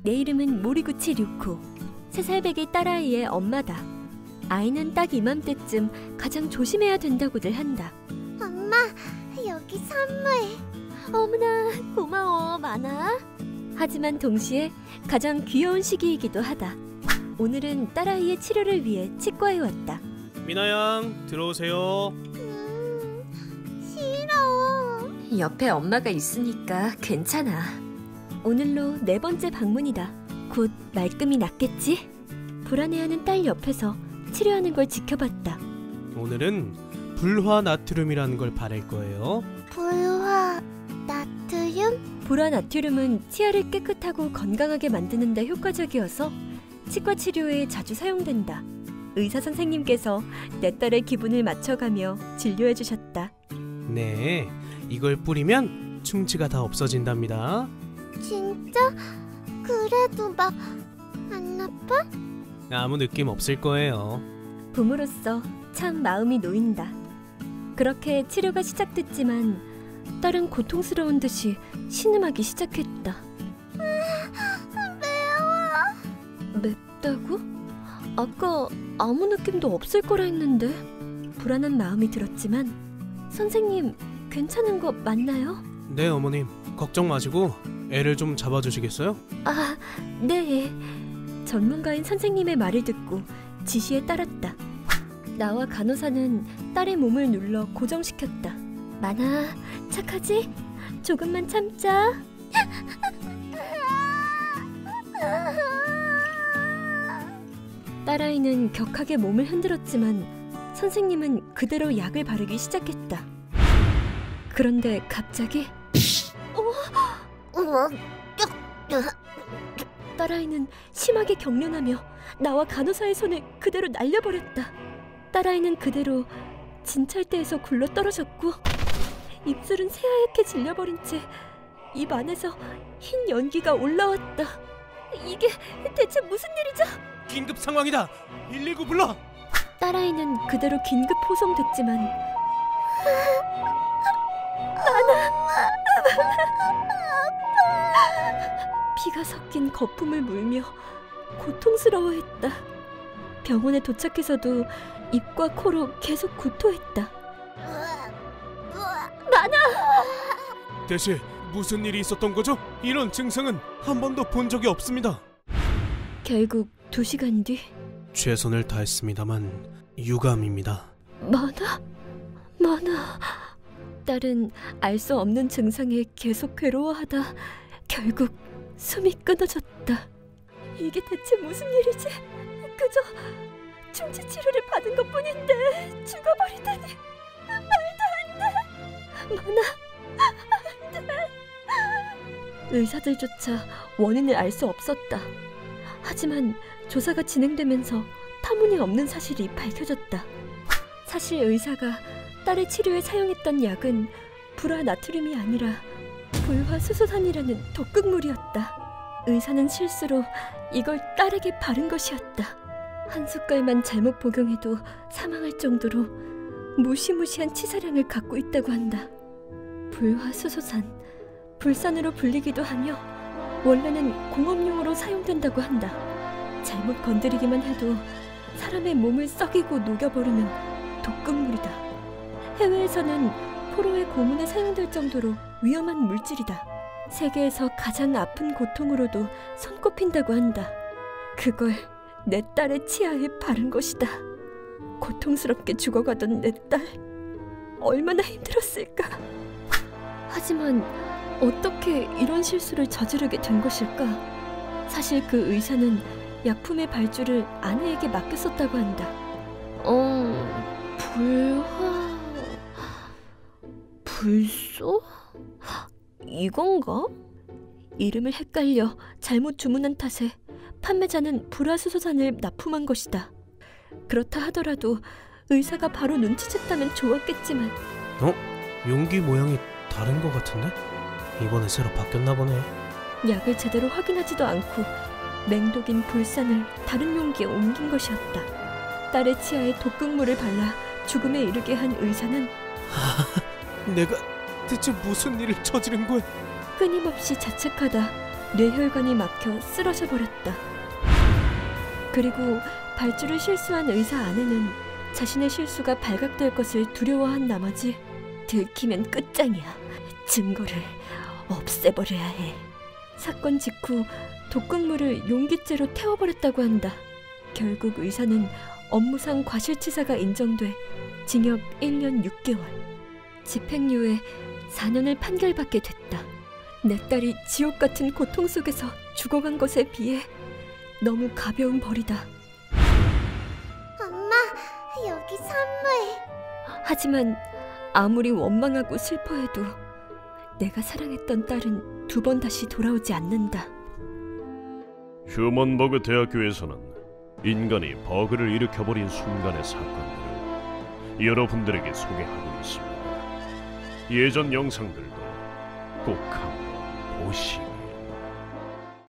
내 이름은 모리구치 류코. 3살 배기 딸아이의 엄마다. 아이는 딱 이맘때쯤 가장 조심해야 된다고들 한다. 엄마, 여기 선물. 어머나, 고마워, 많아. 하지만 동시에 가장 귀여운 시기이기도 하다. 오늘은 딸아이의 치료를 위해 치과에 왔다. 미나 양, 들어오세요. 싫어. 옆에 엄마가 있으니까 괜찮아. 오늘로 4번째 방문이다. 곧 말끔히 낫겠지? 불안해하는 딸 옆에서 치료하는 걸 지켜봤다. 오늘은 불화 나트륨이라는 걸 바를 거예요. 불화 나트륨? 불화 나트륨은 치아를 깨끗하고 건강하게 만드는 데 효과적이어서 치과 치료에 자주 사용된다. 의사 선생님께서 내 딸의 기분을 맞춰가며 진료해 주셨다. 네, 이걸 뿌리면 충치가 다 없어진답니다. 진짜? 그래도 막 안 아파? 아무 느낌 없을 거예요. 부모로서 참 마음이 놓인다. 그렇게 치료가 시작됐지만 딸은 고통스러운 듯이 신음하기 시작했다. 매워. 맵다고? 아까 아무 느낌도 없을 거라 했는데. 불안한 마음이 들었지만 선생님, 괜찮은 거 맞나요? 네, 어머님. 걱정 마시고 애를 좀 잡아주시겠어요? 아, 네. 전문가인 선생님의 말을 듣고 지시에 따랐다. 나와 간호사는 딸의 몸을 눌러 고정시켰다. 많아, 착하지? 조금만 참자. 딸아이는 격하게 몸을 흔들었지만 선생님은 그대로 약을 바르기 시작했다. 그런데 갑자기 딸아이는 심하게 경련하며 나와 간호사의 손을 그대로 날려버렸다. 딸아이는 그대로 진찰대에서 굴러떨어졌고 입술은 새하얗게 질려버린 채 입 안에서 흰 연기가 올라왔다. 이게 대체 무슨 일이죠? 긴급 상황이다. 119 불러. 딸아이는 그대로 긴급 호송됐지만 피가 섞인 거품을 물며 고통스러워했다. 병원에 도착해서도 입과 코로 계속 구토했다. 대체 무슨 일이 있었던 거죠? 이런 증상은 한 번도 본 적이 없습니다. 결국 2시간 뒤 최선을 다했습니다만 유감입니다. 많아. 딸은 알 수 없는 증상에 계속 괴로워하다 결국 숨이 끊어졌다. 이게 대체 무슨 일이지? 그저 충치 치료를 받은 것뿐인데 죽어버리다니. 말도 안 돼. 많아, 안 돼. 의사들조차 원인을 알 수 없었다. 하지만 조사가 진행되면서 터무니없는 사실이 밝혀졌다. 사실 의사가 딸의 치료에 사용했던 약은 불화 나트륨이 아니라 불화수소산이라는 독극물이었다. 의사는 실수로 이걸 딸에게 바른 것이었다. 한 숟갈만 잘못 복용해도 사망할 정도로 무시무시한 치사량을 갖고 있다고 한다. 불화수소산, 불산으로 불리기도 하며 원래는 공업용으로 사용된다고 한다. 잘못 건드리기만 해도 사람의 몸을 썩이고 녹여버리는 독극물이다. 해외에서는 포로의 고문에 사용될 정도로 위험한 물질이다. 세계에서 가장 아픈 고통으로도 손꼽힌다고 한다. 그걸 내 딸의 치아에 바른 것이다. 고통스럽게 죽어가던 내 딸, 얼마나 힘들었을까. 하지만 어떻게 이런 실수를 저지르게 된 것일까? 사실 그 의사는 약품의 발주를 아내에게 맡겼었다고 한다. 불소? 이건가? 이름을 헷갈려 잘못 주문한 탓에 판매자는 불화수소산을 납품한 것이다. 그렇다 하더라도 의사가 바로 눈치챘다면 좋았겠지만. 용기 모양이 다른 것 같은데? 이번에 새로 바뀌었나 보네. 약을 제대로 확인하지도 않고 맹독인 불산을 다른 용기에 옮긴 것이었다. 딸의 치아에 독극물을 발라 죽음에 이르게 한 의사는 내가 대체 무슨 일을 저지른 거야? 끊임없이 자책하다 뇌혈관이 막혀 쓰러져 버렸다. 그리고 발주를 실수한 의사 아내는 자신의 실수가 발각될 것을 두려워한 나머지 들키면 끝장이야. 증거를 없애버려야 해. 사건 직후 독극물을 용기죄로 태워버렸다고 한다. 결국 의사는 업무상 과실치사가 인정돼 징역 1년 6개월, 집행유예 4년을 판결받게 됐다. 내 딸이 지옥 같은 고통 속에서 죽어간 것에 비해 너무 가벼운 벌이다. 엄마, 여기 선물. 하지만 아무리 원망하고 슬퍼해도 내가 사랑했던 딸은 2번 다시 돌아오지 않는다. 휴먼버그 대학교에서는 인간이 버그를 일으켜버린 순간의 사건들을 여러분들에게 소개하고 있습니다. 예전 영상들도 꼭 한번 보시오.